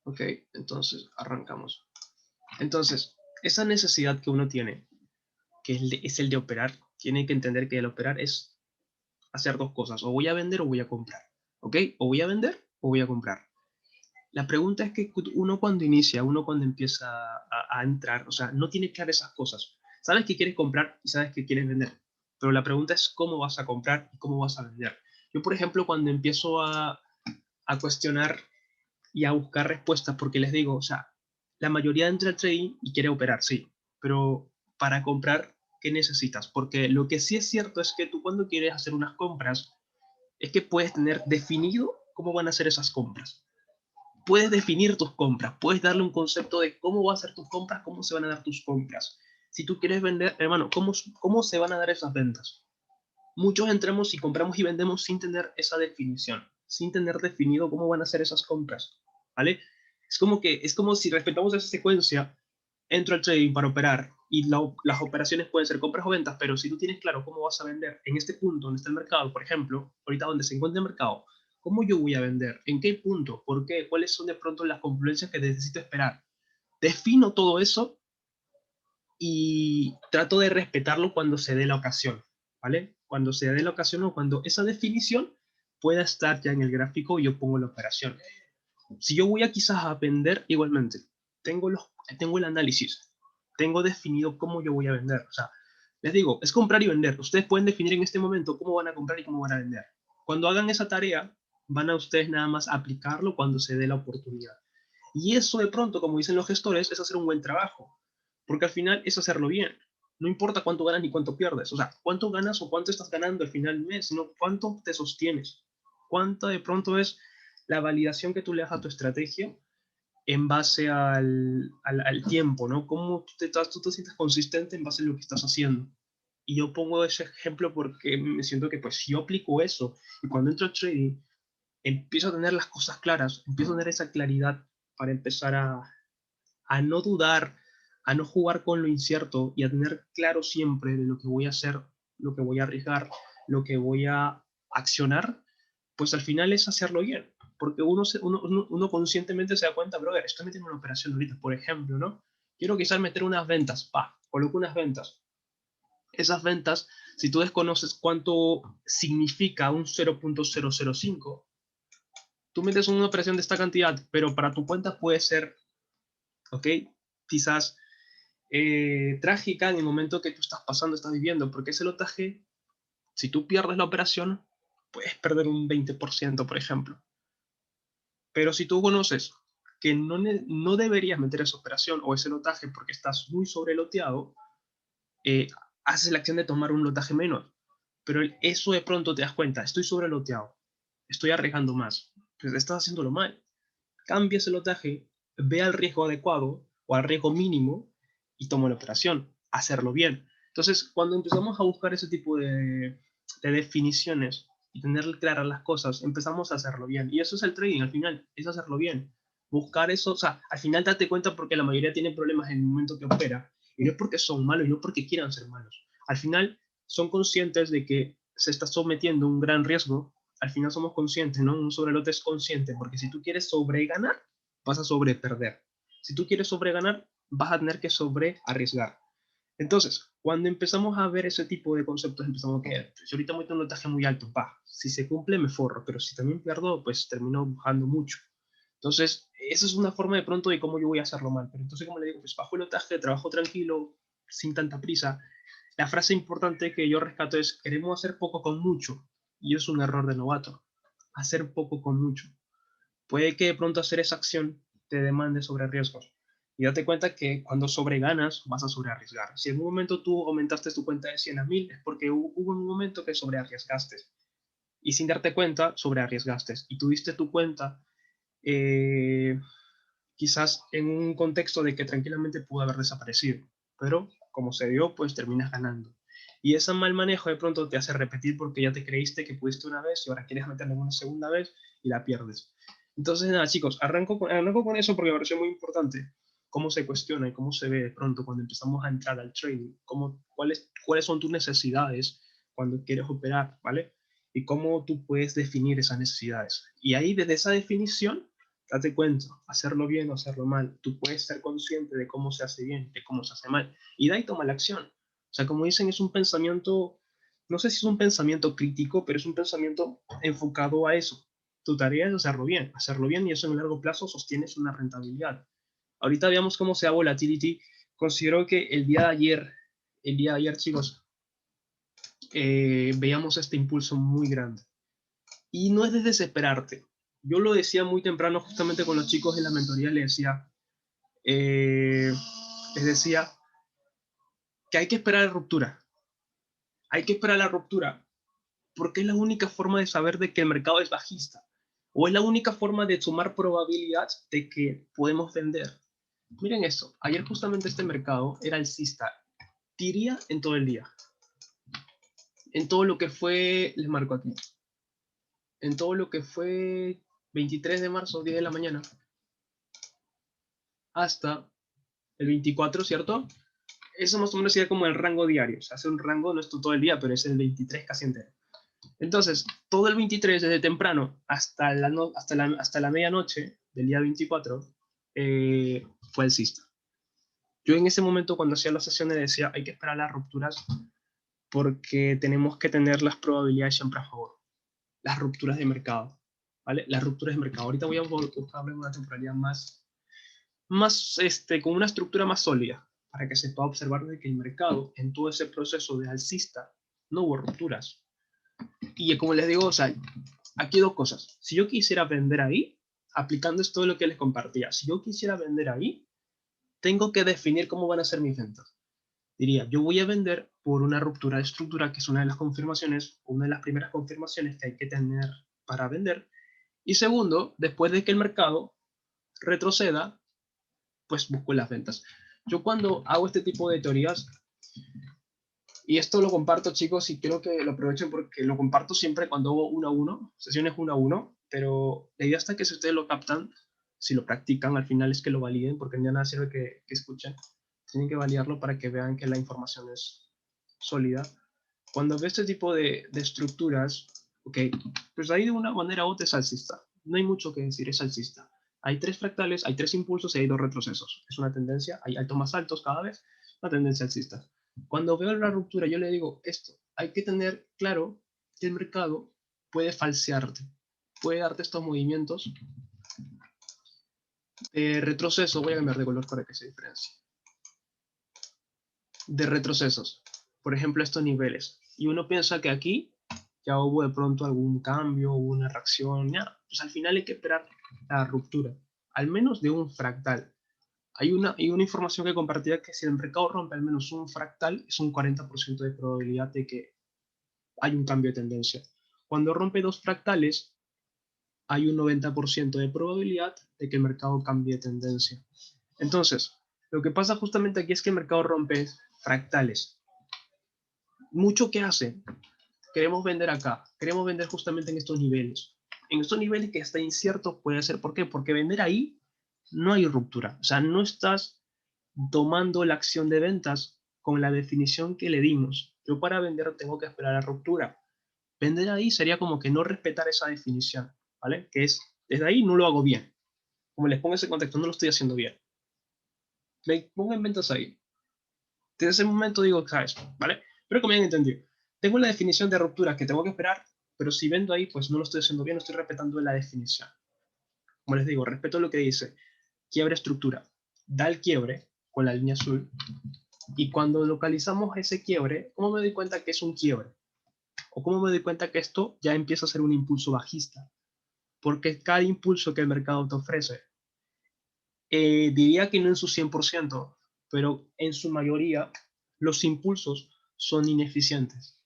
Ok, entonces arrancamos. Entonces, esa necesidad que uno tiene, que es el de operar, tiene que entender que el operar es hacer dos cosas, o voy a vender o voy a comprar, ¿ok? O voy a vender o voy a comprar. La pregunta es que uno cuando inicia, uno cuando empieza a entrar, o sea, no tiene claras esas cosas. Sabes que quieres comprar y sabes que quieres vender, pero la pregunta es cómo vas a comprar y cómo vas a vender. Yo, por ejemplo, cuando empiezo a cuestionar y a buscar respuestas, porque les digo, o sea, la mayoría entra al trading y quiere operar, sí, pero para comprar, ¿qué necesitas? Porque lo que sí es cierto es que tú cuando quieres hacer unas compras, es que puedes tener definido cómo van a ser esas compras. Puedes definir tus compras, puedes darle un concepto de cómo van a ser tus compras, cómo se van a dar tus compras. Si tú quieres vender, hermano, ¿cómo se van a dar esas ventas? Muchos entramos y compramos y vendemos sin tener esa definición, sin tener definido cómo van a ser esas compras, ¿vale? Es como si respetamos esa secuencia, entro al trading para operar y las operaciones pueden ser compras o ventas, pero si tú tienes claro cómo vas a vender en este punto donde está el mercado, por ejemplo, ahorita donde se encuentra el mercado, ¿cómo yo voy a vender? ¿En qué punto? ¿Por qué? ¿Cuáles son de pronto las confluencias que necesito esperar? Defino todo eso y trato de respetarlo cuando se dé la ocasión, ¿vale? Cuando se dé la ocasión o cuando esa definición pueda estar ya en el gráfico y yo pongo la operación. Si yo voy a quizás a vender igualmente, tengo el análisis, tengo definido cómo yo voy a vender. O sea, les digo, es comprar y vender. Ustedes pueden definir en este momento cómo van a comprar y cómo van a vender. Cuando hagan esa tarea, van a ustedes nada más aplicarlo cuando se dé la oportunidad. Y eso de pronto, como dicen los gestores, es hacer un buen trabajo, porque al final es hacerlo bien. No importa cuánto ganas ni cuánto pierdes, o sea, cuánto ganas o cuánto estás ganando al final del mes, sino cuánto te sostienes, cuánto de pronto es la validación que tú le das a tu estrategia en base al tiempo, ¿no? Cómo tú te sientes consistente en base a lo que estás haciendo. Y yo pongo ese ejemplo porque me siento que pues si yo aplico eso y cuando entro al trading empiezo a tener las cosas claras, empiezo a tener esa claridad para empezar a no dudar, a no jugar con lo incierto y a tener claro siempre de lo que voy a hacer, lo que voy a arriesgar, lo que voy a accionar, pues al final es hacerlo bien. Porque uno conscientemente se da cuenta, brother, estoy metiendo una operación ahorita, por ejemplo, ¿no? Quiero quizás meter unas ventas, coloco unas ventas. Esas ventas, si tú desconoces cuánto significa un 0.005, tú metes una operación de esta cantidad, pero para tu cuenta puede ser, ¿ok? Quizás trágica en el momento que tú estás pasando, estás viviendo, porque ese lotaje, si tú pierdes la operación, puedes perder un 20%, por ejemplo. Pero si tú conoces que no deberías meter esa operación o ese lotaje porque estás muy sobreloteado, eh, haces la acción de tomar un lotaje menos. Pero eso de pronto te das cuenta, estoy sobreloteado, estoy arriesgando más, pues estás haciéndolo mal. Cambia ese lotaje, ve al riesgo adecuado o al riesgo mínimo y toma la operación, hacerlo bien. Entonces, cuando empezamos a buscar ese tipo de definiciones y tener claras las cosas, empezamos a hacerlo bien. Y eso es el trading, al final, es hacerlo bien. Buscar eso, o sea, al final date cuenta porque la mayoría tiene problemas en el momento que opera. Y no es porque son malos y no porque quieran ser malos. Al final son conscientes de que se está sometiendo a un gran riesgo. Al final somos conscientes, ¿no? Un sobrelote es consciente, porque si tú quieres sobreganar, vas a sobreperder. Si tú quieres sobreganar, vas a tener que sobrearriesgar. Entonces, cuando empezamos a ver ese tipo de conceptos, empezamos a que si ahorita meto un lotaje muy alto, si se cumple me forro, pero si también pierdo, pues termino bajando mucho. Entonces, esa es una forma de pronto de cómo yo voy a hacerlo mal. Pero entonces, como le digo, pues bajo el lotaje, trabajo tranquilo, sin tanta prisa. La frase importante que yo rescato es, queremos hacer poco con mucho. Y es un error de novato. Hacer poco con mucho. Puede que de pronto hacer esa acción te demande sobre riesgos. Y date cuenta que cuando sobreganas vas a sobrearriesgar. Si en un momento tú aumentaste tu cuenta de 100 a 1000 es porque hubo un momento que sobrearriesgaste. Y sin darte cuenta, sobrearriesgaste. Y tuviste tu cuenta eh, quizás en un contexto de que tranquilamente pudo haber desaparecido. Pero como se dio, pues terminas ganando. Y ese mal manejo de pronto te hace repetir porque ya te creíste que pudiste una vez y ahora quieres meterla en una segunda vez y la pierdes. Entonces, nada, chicos, arranco con eso porque me pareció muy importante cómo se cuestiona y cómo se ve de pronto cuando empezamos a entrar al trading, cuáles son tus necesidades cuando quieres operar, ¿vale? Y cómo tú puedes definir esas necesidades. Y ahí, desde esa definición, Date cuenta, hacerlo bien o hacerlo mal. Tú puedes ser consciente de cómo se hace bien, de cómo se hace mal. Y de ahí toma la acción. O sea, como dicen, es un pensamiento, no sé si es un pensamiento crítico, pero es un pensamiento enfocado a eso. Tu tarea es hacerlo bien y eso en el largo plazo sostienes una rentabilidad. Ahorita veamos cómo se da volatility. Considero que el día de ayer, chicos, veíamos este impulso muy grande. Y no es de desesperarte. Yo lo decía muy temprano justamente con los chicos de la mentoría, eh, les decía que hay que esperar la ruptura. Hay que esperar la ruptura porque es la única forma de saber de que el mercado es bajista. O es la única forma de sumar probabilidad de que podemos vender. Miren esto, ayer justamente este mercado era alcista, diría en todo el día. En todo lo que fue, les marco aquí, en todo lo que fue 23 de marzo, 10 de la mañana, hasta el 24, ¿cierto? Eso más o menos sería como el rango diario. O sea, hace un rango, no es todo el día, pero es el 23 casi entero. Entonces, todo el 23, desde temprano hasta hasta la medianoche del día 24, fue alcista. Yo en ese momento, cuando hacía las sesiones, decía, hay que esperar las rupturas porque tenemos que tener las probabilidades siempre a favor. Las rupturas de mercado, ¿vale? Las rupturas de mercado. Ahorita voy a buscarle una temporalidad con una estructura más sólida, para que se pueda observar de que el mercado, en todo ese proceso de alcista, no hubo rupturas. Y como les digo, o sea, aquí dos cosas. Si yo quisiera vender ahí, aplicando esto de lo que les compartía, si yo quisiera vender ahí, tengo que definir cómo van a ser mis ventas. Diría, yo voy a vender por una ruptura de estructura, que es una de las confirmaciones, una de las primeras confirmaciones que hay que tener para vender. Y segundo, después de que el mercado retroceda, pues busco las ventas. Yo cuando hago este tipo de teorías, y esto lo comparto, chicos, y creo que lo aprovechen porque lo comparto siempre cuando hago 1-1, sesiones 1-1, pero la idea está que si ustedes lo captan, si lo practican, al final es que lo validen, porque ya nada sirve que escuchen, tienen que validarlo para que vean que la información es sólida. Cuando ve este tipo de estructuras, ok, pues ahí de una manera u otra es alcista. No hay mucho que decir, es alcista. Hay tres fractales, hay tres impulsos y hay dos retrocesos. Es una tendencia, hay altos más altos cada vez, una tendencia alcista. Cuando veo la ruptura, yo le digo esto, hay que tener claro que el mercado puede falsearte, puede darte estos movimientos de retroceso, voy a cambiar de color para que se diferencie, de retrocesos, por ejemplo estos niveles, y uno piensa que aquí ya hubo de pronto algún cambio, hubo una reacción, ya, pues al final hay que esperar la ruptura, al menos de un fractal. Hay una información que compartía que si el mercado rompe al menos un fractal, es un 40% de probabilidad de que hay un cambio de tendencia. Cuando rompe dos fractales, hay un 90% de probabilidad de que el mercado cambie de tendencia. Entonces, lo que pasa justamente aquí es que el mercado rompe fractales. Mucho que hace, queremos vender acá, queremos vender justamente en estos niveles. En estos niveles que está incierto puede ser, ¿por qué? Porque vender ahí no hay ruptura. O sea, no estás tomando la acción de ventas con la definición que le dimos. Yo para vender tengo que esperar a ruptura. Vender ahí sería como que no respetar esa definición, ¿vale? Que es, desde ahí no lo hago bien. Como les pongo ese contexto, no lo estoy haciendo bien. Me pongo en ventas ahí. Desde ese momento digo, ¿sabes? ¿Vale? Pero como ya han entendido, tengo la definición de ruptura que tengo que esperar, pero si vendo ahí, pues no lo estoy haciendo bien, no estoy respetando la definición. Como les digo, respeto lo que dice, quiebre estructura. Da el quiebre con la línea azul, y cuando localizamos ese quiebre, ¿cómo me doy cuenta que es un quiebre? ¿O cómo me doy cuenta que esto ya empieza a ser un impulso bajista? Porque cada impulso que el mercado te ofrece, diría que no en su 100%, pero en su mayoría los impulsos son ineficientes.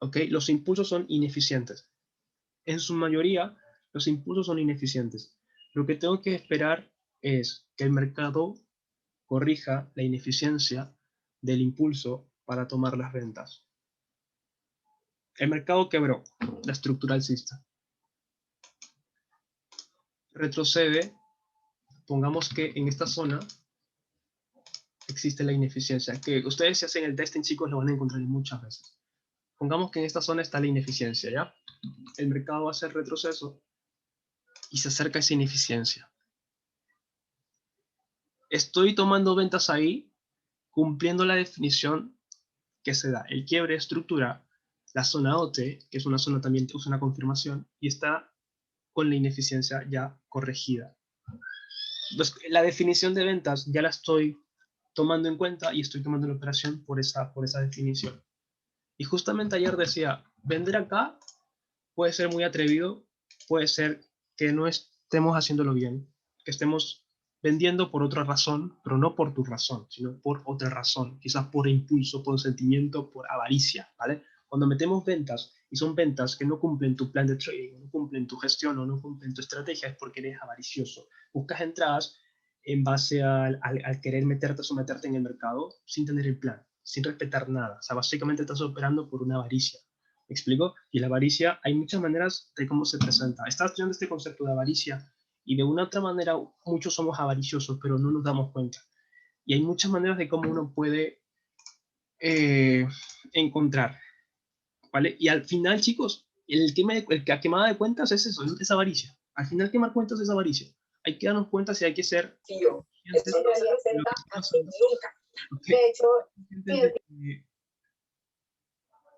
¿Ok? Los impulsos son ineficientes. En su mayoría los impulsos son ineficientes. Lo que tengo que esperar es que el mercado corrija la ineficiencia del impulso para tomar las ventas. El mercado quebró, la estructura alcista. Retrocede, pongamos que en esta zona existe la ineficiencia, que ustedes si hacen el testing, chicos, lo van a encontrar muchas veces. Pongamos que en esta zona está la ineficiencia, ¿ya? El mercado va a hacer retroceso y se acerca esa ineficiencia. Estoy tomando ventas ahí, cumpliendo la definición que se da. El quiebre estructura la zona OT, que es una zona también que usa una confirmación, y está con la ineficiencia ya corregida. Entonces, la definición de ventas ya la estoy tomando en cuenta y estoy tomando la operación por esa definición. Y justamente ayer decía, vender acá puede ser muy atrevido, puede ser que no estemos haciéndolo bien, que estemos vendiendo por otra razón, pero no por tu razón, sino por otra razón, quizás por impulso, por sentimiento, por avaricia, ¿vale? Cuando metemos ventas y son ventas que no cumplen tu plan de trading, no cumplen tu gestión o no cumplen tu estrategia, es porque eres avaricioso. Buscas entradas en base al querer meterte o someterte en el mercado sin tener el plan, sin respetar nada. O sea, básicamente estás operando por una avaricia. ¿Me explico? Y la avaricia, hay muchas maneras de cómo se presenta. Estás estudiando este concepto de avaricia y de una otra manera muchos somos avariciosos, pero no nos damos cuenta. Y hay muchas maneras de cómo uno puede encontrar, ¿vale? Y al final, chicos, la quemada de cuentas es eso, es avaricia. Al final, quemar cuentas es avaricia. Hay que darnos cuenta si hay que ser conscientes Esto no se de lo que presenta está aquí pasando. nunca. ¿Okay? De hecho,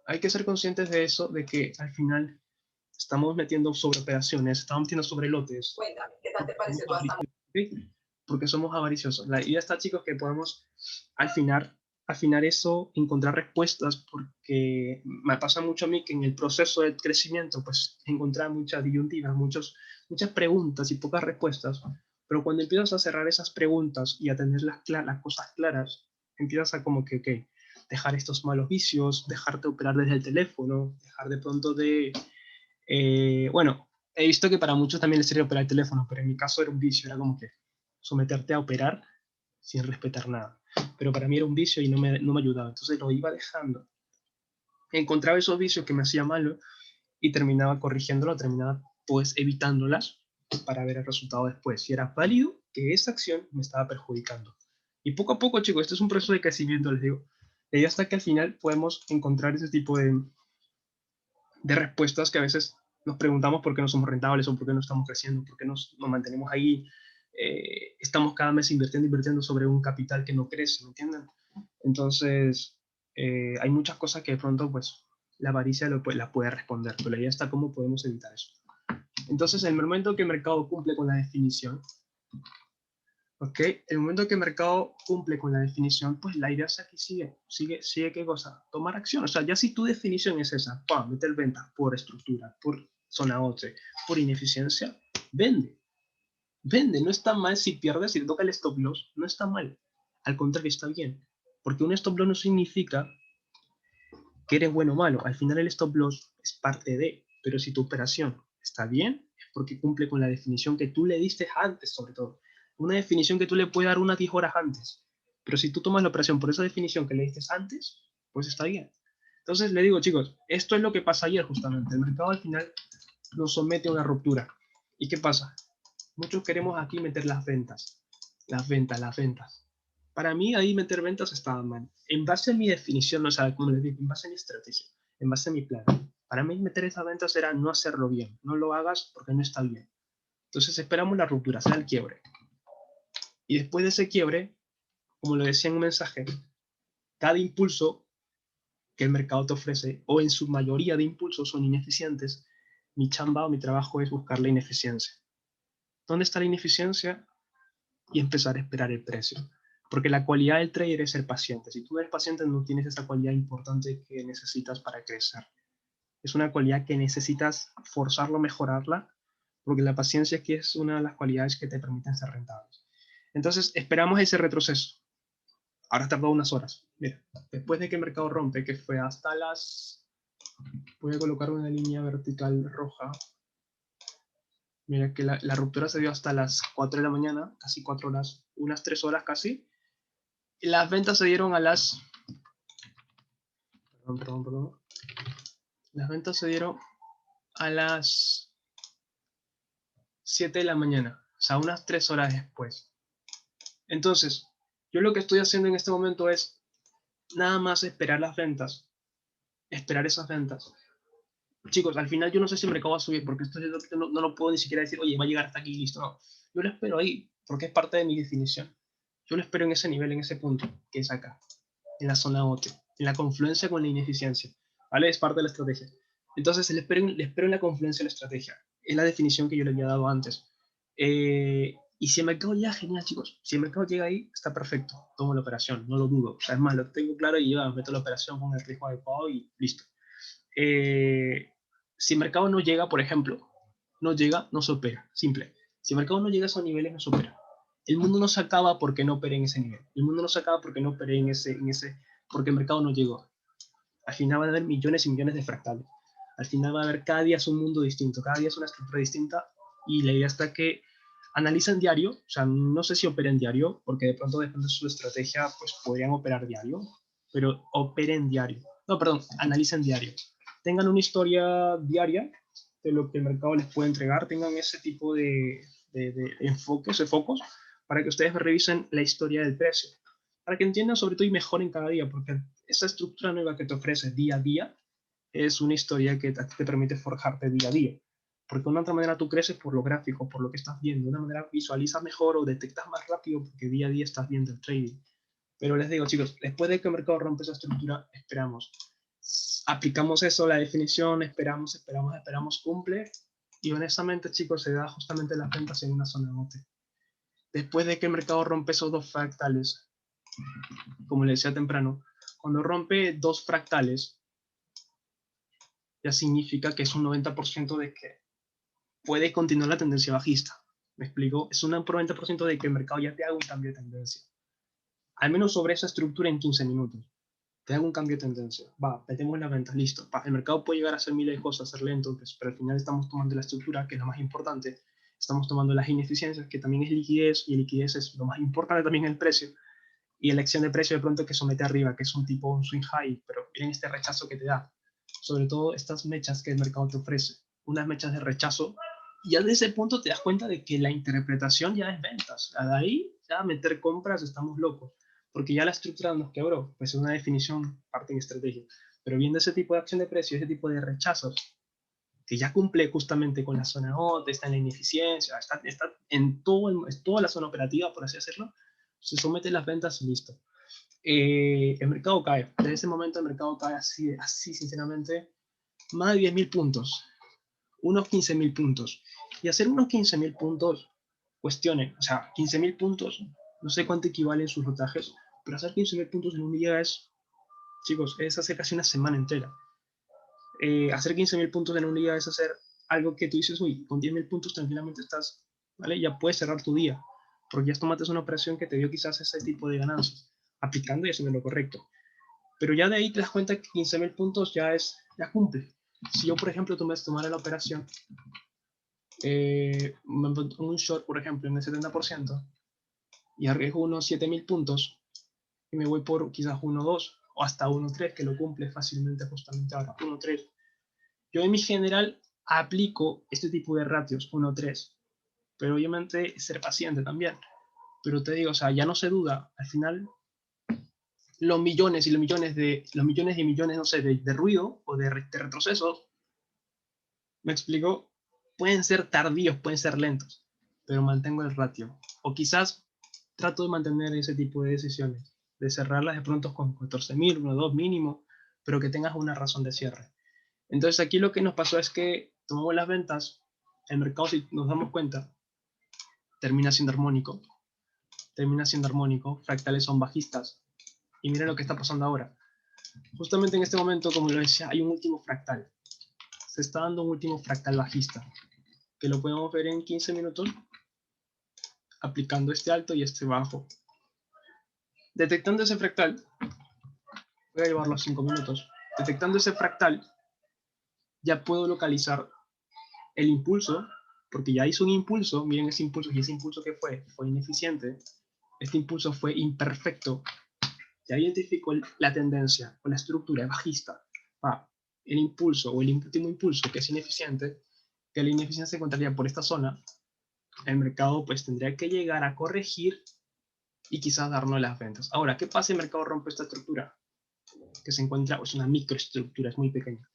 Hay que ser conscientes de eso, de que al final estamos metiendo sobre operaciones, estamos metiendo sobre lotes. cuéntame, ¿qué tal te pareció toda esta? ¿Okay? Porque somos avariciosos. La idea está, chicos, que podemos afinar eso, encontrar respuestas, porque me pasa mucho a mí que en el proceso de crecimiento, pues encontrar muchas disyuntivas, muchas preguntas y pocas respuestas, pero cuando empiezas a cerrar esas preguntas y a tener las cosas claras, empiezas a como que, ok, dejar estos malos vicios, dejarte operar desde el teléfono, dejar de pronto de... bueno, he visto que para muchos también les sirve operar el teléfono, pero en mi caso era un vicio, era como que someterte a operar sin respetar nada. Pero para mí era un vicio y no me ayudaba, entonces lo iba dejando. Encontraba esos vicios que me hacía malo y terminaba corrigiéndolo, terminaba pues evitándolas para ver el resultado después. Si era válido que esa acción me estaba perjudicando. Y poco a poco, chicos, esto es un proceso de crecimiento, les digo. Y hasta que al final podemos encontrar ese tipo de respuestas que a veces nos preguntamos por qué no somos rentables o por qué no estamos creciendo, por qué nos mantenemos ahí, estamos cada mes invirtiendo sobre un capital que no crece, ¿me entienden? Entonces, hay muchas cosas que de pronto, pues, la avaricia la puede responder, pero ahí está cómo podemos evitar eso. Entonces, el momento que el mercado cumple con la definición, ¿ok? El momento que el mercado cumple con la definición, pues la idea es aquí sigue ¿qué cosa? Tomar acción. O sea, ya si tu definición es esa, ¡pam! Meter ventas por estructura, por zona 8, por ineficiencia, vende. Vende, no está mal si pierdes, si te toca el stop loss, no está mal. Al contrario, está bien. Porque un stop loss no significa que eres bueno o malo. Al final el stop loss es parte de, pero si tu operación está bien, es porque cumple con la definición que tú le diste antes, sobre todo. Una definición que tú le puedes dar unas 10 horas antes. Pero si tú tomas la operación por esa definición que le diste antes, pues está bien. Entonces le digo, chicos, esto es lo que pasa ayer justamente. El mercado al final nos somete a una ruptura. ¿Y qué pasa? Muchos queremos aquí meter las ventas. Las ventas. Para mí ahí meter ventas estaba mal. En base a mi definición, o sea, como les digo, en base a mi estrategia, en base a mi plan. Para mí meter esas ventas era no hacerlo bien. No lo hagas porque no está bien. Entonces esperamos la ruptura, sea el quiebre. Y después de ese quiebre, como lo decía en un mensaje, cada impulso que el mercado te ofrece, o en su mayoría de impulsos son ineficientes, mi chamba o mi trabajo es buscar la ineficiencia. ¿Dónde está la ineficiencia? Y empezar a esperar el precio. Porque la cualidad del trader es ser paciente. Si tú eres paciente, no tienes esa cualidad importante que necesitas para crecer. Es una cualidad que necesitas forzarlo, mejorarla, porque la paciencia aquí es una de las cualidades que te permiten ser rentables. Entonces, esperamos ese retroceso. Ahora tardó unas horas. Mira, después de que el mercado rompe, que fue hasta las... Voy a colocar una línea vertical roja. Mira que la ruptura se dio hasta las 4 de la mañana, casi 4 horas, unas 3 horas casi. Y las ventas se dieron a las... Perdón. Las ventas se dieron a las 7 de la mañana, o sea, unas 3 horas después. Entonces, yo lo que estoy haciendo en este momento es nada más esperar las ventas, esperar esas ventas. chicos, al final yo no sé si el mercado va a subir, porque esto no lo puedo ni siquiera decir, oye, va a llegar hasta aquí, listo, no. Yo lo espero ahí, porque es parte de mi definición. Yo lo espero en ese nivel, en ese punto, que es acá, en la zona OT, en la confluencia con la ineficiencia, ¿vale? Es parte de la estrategia. Entonces, le espero en la confluencia de la estrategia. Es la definición que yo le había dado antes. Y si el mercado llega, genial, chicos. Si el mercado llega ahí, está perfecto. Tomo la operación, no lo dudo. O sea, es más, lo tengo claro y yo meto la operación con el riesgo adecuado y listo. Si el mercado no llega, por ejemplo, no llega, no se opera. Simple. Si el mercado no llega a esos niveles, no se opera. El mundo no se acaba porque no opere en ese nivel. El mundo no se acaba porque no opere en ese, porque el mercado no llegó. Al final van a haber millones y millones de fractales. Al final va a haber cada día es un mundo distinto, cada día es una estructura distinta y la idea está que analicen diario, o sea, no sé si operen diario, porque de pronto depende de su estrategia, pues podrían operar diario, pero operen diario. No, perdón, analicen diario. Tengan una historia diaria de lo que el mercado les puede entregar, tengan ese tipo de enfoques, de focos, para que ustedes revisen la historia del precio, para que entiendan sobre todo y mejoren cada día, porque esa estructura nueva que te ofrece día a día es una historia que te permite forjarte día a día. Porque de una otra manera tú creces por lo gráfico, por lo que estás viendo. De una manera visualizas mejor o detectas más rápido porque día a día estás viendo el trading. Pero les digo, chicos, después de que el mercado rompe esa estructura, esperamos. Aplicamos eso, la definición, esperamos, cumple. Y honestamente, chicos, se da justamente las ventas en una zona de bote. Después de que el mercado rompe esos dos fractales, como les decía temprano, cuando rompe dos fractales, ya significa que es un 90% de que puede continuar la tendencia bajista. ¿Me explico? Es un 90% de que el mercado ya te haga un cambio de tendencia. Al menos sobre esa estructura en 15 minutos. Te haga un cambio de tendencia. Va, metemos las ventas, listo. El mercado puede llegar a hacer miles de cosas, ser lento, pero al final estamos tomando la estructura, que es lo más importante. Estamos tomando las ineficiencias, que también es liquidez, y liquidez es lo más importante también el precio. Y elección de precio de pronto que somete arriba, que es un tipo un swing high, pero miren este rechazo que te da. Sobre todo estas mechas que el mercado te ofrece. Unas mechas de rechazo. Y ya desde ese punto te das cuenta de que la interpretación ya es ventas. De ahí ya meter compras estamos locos. Porque ya la estructura nos quebró. Pues es una definición, parte en estrategia. Pero viendo ese tipo de acción de precio, ese tipo de rechazos, que ya cumple justamente con la zona OT, está en la ineficiencia, está en toda la zona operativa, por así decirlo, se somete a las ventas y listo. El mercado cae. Desde ese momento el mercado cae así sinceramente, más de 10.000 puntos, unos 15.000 puntos. Y hacer unos 15.000 puntos, cuestionen, o sea, 15.000 puntos, no sé cuánto equivalen sus lotajes, pero hacer 15.000 puntos en un día es, chicos, es hacer casi una semana entera. Hacer 15.000 puntos en un día es hacer algo que tú dices, uy, con 10.000 puntos tranquilamente estás, ¿vale? Ya puedes cerrar tu día, porque ya tomaste una operación que te dio quizás ese tipo de ganancias, aplicando y haciendo lo correcto. Pero ya de ahí te das cuenta que 15.000 puntos ya cumple. Si yo, por ejemplo, tomara la operación, un short, por ejemplo, en el 70%, y arriesgo unos 7.000 puntos, y me voy por quizás 1.2 o hasta 1.3, que lo cumple fácilmente justamente ahora, 1.3. Yo en mi general aplico este tipo de ratios, 1.3, pero obviamente ser paciente también. Pero te digo, o sea, ya no se duda, al final los millones y millones, no sé, de ruido o de retrocesos, me explico, pueden ser tardíos, pueden ser lentos, pero mantengo el ratio. O quizás trato de mantener ese tipo de decisiones, de cerrarlas de pronto con 14.000, 1.2 mínimo, pero que tengas una razón de cierre. Entonces aquí lo que nos pasó es que tomamos las ventas, el mercado, si nos damos cuenta, termina siendo armónico, fractales son bajistas. Y miren lo que está pasando ahora. Justamente en este momento, como lo decía, hay un último fractal. Se está dando un último fractal bajista, que lo podemos ver en 15 minutos, aplicando este alto y este bajo. Detectando ese fractal, voy a llevarlo a 5 minutos. Detectando ese fractal, ya puedo localizar el impulso, porque ya hizo un impulso, miren ese impulso, y ese impulso que fue ineficiente, este impulso fue imperfecto, ya identificó la tendencia o la estructura bajista, el impulso o el último impulso que es ineficiente, que la ineficiencia se encontraría por esta zona, el mercado pues tendría que llegar a corregir y quizás darnos las ventas. Ahora, ¿qué pasa si el mercado rompe esta estructura? Que se encuentra, es una microestructura, es muy pequeña.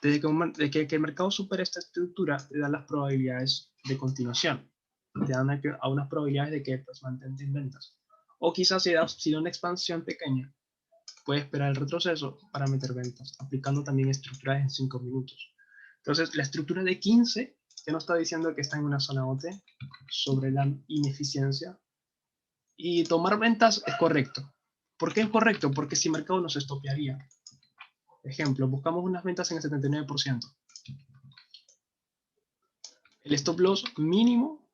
desde que el mercado supera esta estructura, te da las probabilidades de continuación. Te dan a unas probabilidades de que pues, mantente en ventas. O quizás si da una expansión pequeña, puede esperar el retroceso para meter ventas, aplicando también estructuras en 5 minutos. Entonces, la estructura de 15 ya nos está diciendo que está en una zona OT sobre la ineficiencia. Y tomar ventas es correcto. ¿Por qué es correcto? Porque si el mercado nos estopearía. Ejemplo, buscamos unas ventas en el 79%. El stop loss mínimo,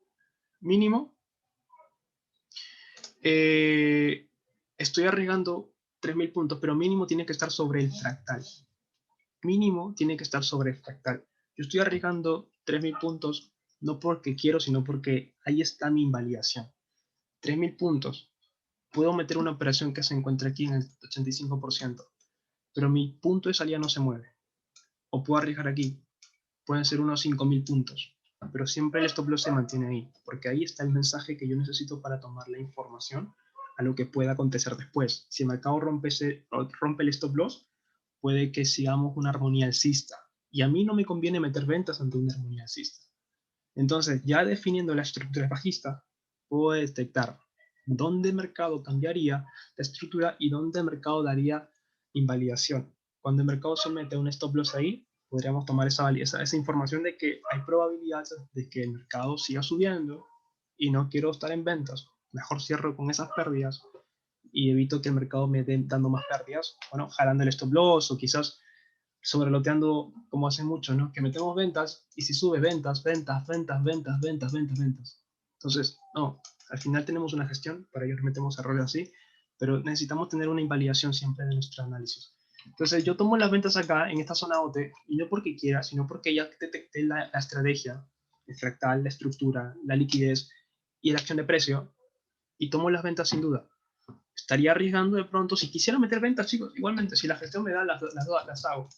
estoy arriesgando 3.000 puntos, pero mínimo tiene que estar sobre el fractal. Mínimo tiene que estar sobre el fractal. Yo estoy arriesgando 3.000 puntos, no porque quiero, sino porque ahí está mi invalidación. 3.000 puntos. Puedo meter una operación que se encuentre aquí en el 85%, pero mi punto de salida no se mueve. O puedo arriesgar aquí. Pueden ser unos 5.000 puntos, pero siempre el stop loss se mantiene ahí, porque ahí está el mensaje que yo necesito para tomar la información a lo que pueda acontecer después. Si el mercado rompe el stop loss, puede que sigamos una armonía alcista, y a mí no me conviene meter ventas ante una armonía alcista. Entonces, ya definiendo la estructura bajista, puedo detectar dónde el mercado cambiaría la estructura y dónde el mercado daría invalidación. Cuando el mercado somete a un stop loss ahí, podríamos tomar esa información de que hay probabilidades de que el mercado siga subiendo y no quiero estar en ventas. Mejor cierro con esas pérdidas y evito que el mercado me dé dando más pérdidas, bueno, jalando el stop loss o quizás sobreloteando como hacen mucho, ¿no? Que metemos ventas y si sube ventas. Entonces, no, al final tenemos una gestión, para ello metemos errores así, pero necesitamos tener una invalidación siempre de nuestro análisis. Entonces, yo tomo las ventas acá, en esta zona OT, y no porque quiera, sino porque ya detecté la estrategia, el fractal, la estructura, la liquidez y la acción de precio, y tomo las ventas sin duda. Estaría arriesgando de pronto, si quisiera meter ventas, chicos, igualmente, si la gestión me da, las hago.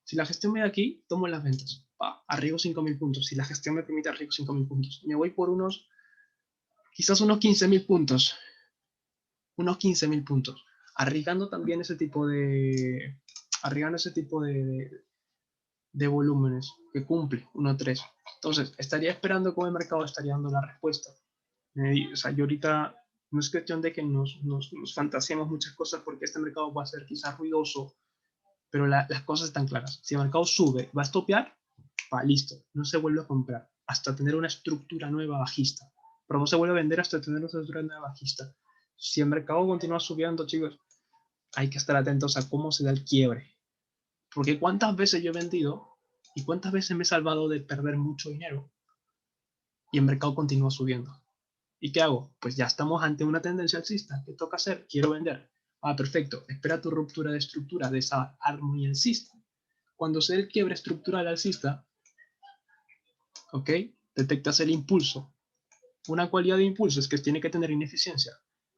Si la gestión me da aquí, tomo las ventas. Arriesgo 5.000 puntos. Si la gestión me permite, arriesgo 5.000 puntos. Me voy por quizás unos 15.000 puntos. Unos 15.000 puntos. Arriesgando también arriesgando ese tipo de volúmenes que cumple 1.3. Entonces, estaría esperando cómo el mercado estaría dando la respuesta. O sea, yo ahorita no es cuestión de que nos fantaseemos muchas cosas porque este mercado va a ser quizás ruidoso, pero las cosas están claras. Si el mercado sube, va a estopear, listo, no se vuelve a comprar hasta tener una estructura nueva bajista. Pero no se vuelve a vender hasta tener una estructura nueva bajista. Si el mercado continúa subiendo, chicos, hay que estar atentos a cómo se da el quiebre. Porque cuántas veces yo he vendido y cuántas veces me he salvado de perder mucho dinero y el mercado continúa subiendo. ¿Y qué hago? Pues ya estamos ante una tendencia alcista. ¿Qué toca hacer? Quiero vender. Perfecto. Espera tu ruptura de estructura de esa armonía alcista. Cuando se dé el quiebre estructural alcista, ¿ok? Detectas el impulso. Una cualidad de impulso es que tiene que tener ineficiencia.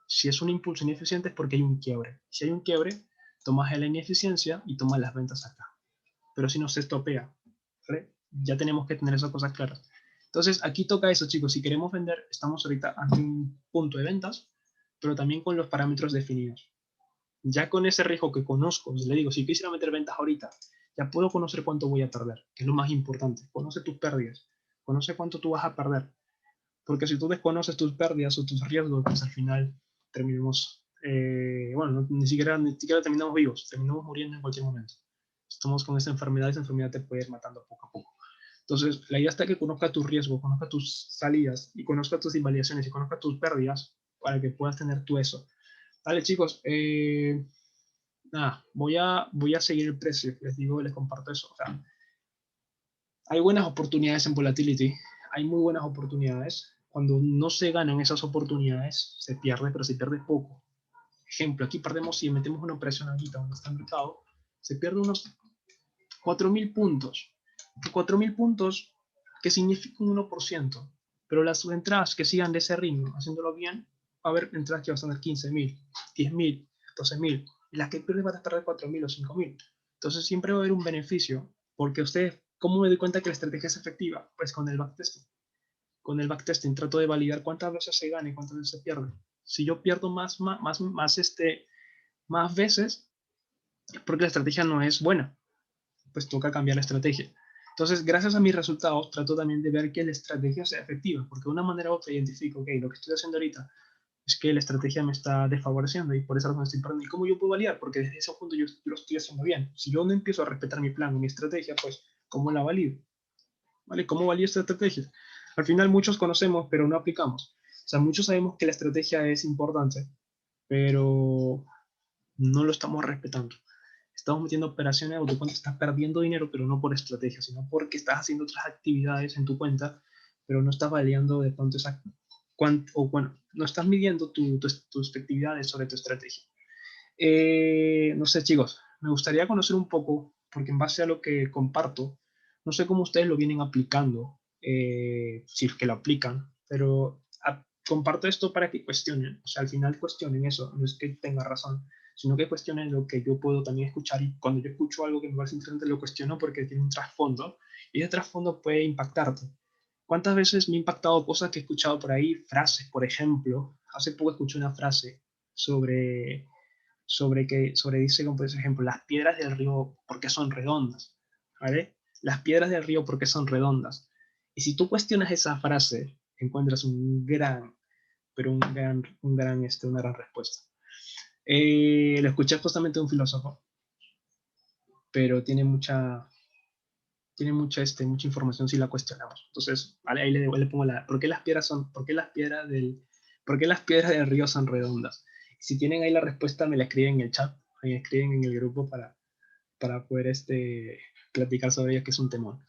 Si es un impulso ineficiente es porque hay un quiebre. Si hay un quiebre, tomas la ineficiencia y tomas las ventas acá. Pero si no se estopea, ¿vale? Ya tenemos que tener esas cosas claras. Entonces, aquí toca eso, chicos. Si queremos vender, estamos ahorita ante un punto de ventas, pero también con los parámetros definidos. Ya con ese riesgo que conozco, le digo, si quisiera meter ventas ahorita, ya puedo conocer cuánto voy a perder, que es lo más importante. Conoce tus pérdidas, conoce cuánto tú vas a perder. Porque si tú desconoces tus pérdidas o tus riesgos, pues al final terminamos, bueno, ni siquiera terminamos vivos, terminamos muriendo en cualquier momento. Estamos con esa enfermedad te puede ir matando poco a poco. Entonces, la idea está que conozca tus riesgos, conozca tus salidas y conozca tus invalidaciones y conozca tus pérdidas para que puedas tener tú eso. Vale, chicos, nada, voy a seguir el precio, les digo, les comparto eso. O sea, hay buenas oportunidades en volatility, hay muy buenas oportunidades. Cuando no se ganan esas oportunidades, se pierde, pero se pierde poco. Ejemplo, aquí perdemos si metemos una operación ahorita donde está el mercado, se pierde unos 4.000 puntos. 4.000 puntos que significa un 1%, pero las entradas que sigan de ese ritmo, haciéndolo bien, va a haber entradas que van a tener 15.000, 10.000, 12.000, y las que pierden van a perder 4.000 o 5.000. Entonces siempre va a haber un beneficio, porque ustedes, ¿cómo me doy cuenta que la estrategia es efectiva? Pues con el backtesting. Con el backtesting trato de validar cuántas veces se gana y cuántas veces se pierde. Si yo pierdo más veces, es porque la estrategia no es buena. pues toca cambiar la estrategia. Entonces, gracias a mis resultados, trato también de ver que la estrategia sea efectiva, porque de una manera u otra identifico, ok, lo que estoy haciendo ahorita es que la estrategia me está desfavoreciendo y por esa razón estoy perdiendo. ¿Y cómo yo puedo validar? Porque desde ese punto yo lo estoy haciendo bien. Si yo no empiezo a respetar mi plan o mi estrategia, pues, ¿cómo la valido? ¿Vale? ¿Cómo valido esta estrategia? Al final muchos conocemos, pero no aplicamos. O sea, muchos sabemos que la estrategia es importante, pero no lo estamos respetando. Estamos metiendo operaciones donde tu cuenta está perdiendo dinero, pero no por estrategia, sino porque estás haciendo otras actividades en tu cuenta, pero no estás validando de pronto esa no estás midiendo tus efectividades sobre tu estrategia. No sé, chicos, me gustaría conocer un poco, porque en base a lo que comparto, no sé cómo ustedes lo vienen aplicando, si es que lo aplican, pero comparto esto para que cuestionen, o sea, al final cuestionen eso, no es que tenga razón, sino que cuestionen lo que yo puedo también escuchar, y cuando yo escucho algo que me parece interesante lo cuestiono porque tiene un trasfondo, y ese trasfondo puede impactarte. ¿Cuántas veces me ha impactado cosas que he escuchado por ahí? Frases, por ejemplo. Hace poco escuché una frase sobre dice, como por ejemplo, las piedras del río, ¿por qué son redondas? ¿Vale? Las piedras del río, ¿por qué son redondas? Y si tú cuestionas esa frase, encuentras una gran respuesta. Lo escuché justamente de un filósofo, pero mucha información si la cuestionamos. Entonces, vale, ahí le pongo ¿por qué las piedras del río son redondas? Si tienen ahí la respuesta, me la escriben en el chat, me escriben en el grupo para poder platicar sobre ella, que es un temón.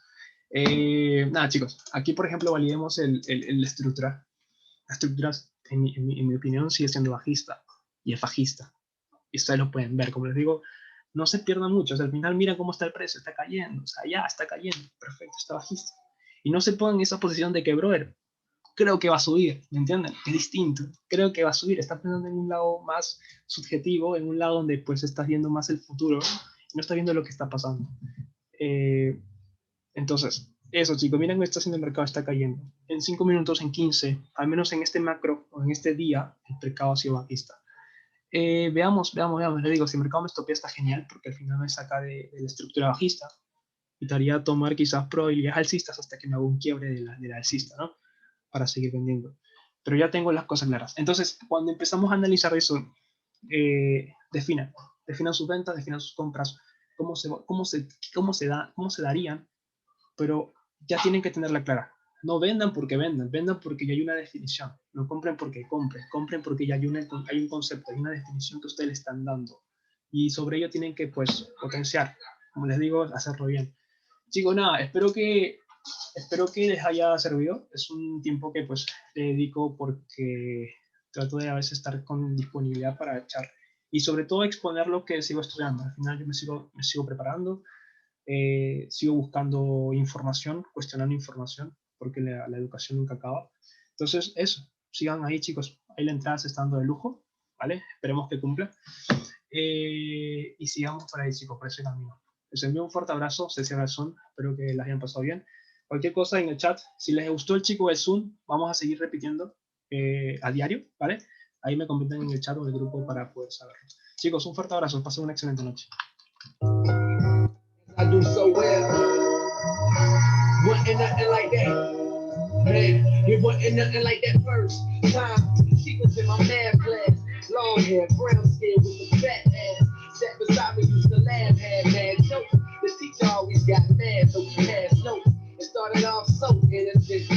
Nada, chicos, aquí, por ejemplo, validemos la estructura. La estructura, en mi opinión, sigue siendo bajista y es bajista. Y ustedes lo pueden ver, como les digo, no se pierda mucho. O sea, al final mira cómo está el precio, está cayendo, o sea, ya está cayendo, perfecto, está bajista. Y no se pongan en esa posición de que, brother, creo que va a subir, ¿me entienden? Es distinto, creo que va a subir, está pensando en un lado más subjetivo, en un lado donde pues estás viendo más el futuro y no estás viendo lo que está pasando. Entonces, eso chicos, miren cómo está haciendo el mercado, está cayendo. En 5 minutos, en 15, al menos en este macro o en este día, el mercado ha sido bajista. Veamos, les digo, si el mercado me estopea está genial porque al final me saca de la estructura bajista y te haría tomar quizás probabilidades alcistas hasta que me haga un quiebre de la alcista, ¿no? Para seguir vendiendo. Pero ya tengo las cosas claras. Entonces, cuando empezamos a analizar eso, definan sus ventas, definan sus compras, cómo se darían, pero ya tienen que tenerla clara. No vendan porque vendan porque ya hay una definición. No compren porque compren porque ya hay un concepto, hay una definición que ustedes le están dando. Y sobre ello tienen que, pues, potenciar, como les digo, hacerlo bien. Chicos, nada, espero que les haya servido. Es un tiempo que, pues, le dedico porque trato de a veces estar con disponibilidad para echar y sobre todo exponer lo que sigo estudiando. Al final yo me sigo preparando. Sigo buscando información, cuestionando información, porque la educación nunca acaba. Entonces, eso, sigan ahí, chicos. Ahí la entrada se está dando de lujo, ¿vale? Esperemos que cumpla. Y sigamos por ahí, chicos, por ese camino. Les envío un fuerte abrazo, se cierra el Zoom, espero que las hayan pasado bien. Cualquier cosa en el chat, si les gustó el chico del Zoom, vamos a seguir repitiendo a diario, ¿vale? Ahí me comentan en el chat o en el grupo para poder saberlo. Chicos, un fuerte abrazo, pasen una excelente noche. I do so well. Wasn't nothing like that. Man, it wasn't nothing like that first time. She was in my math class. Long hair, brown skin with the fat ass. Sat beside me, used to laugh, had mad jokes. The teacher always got mad, so we passed notes. It started off so innocent.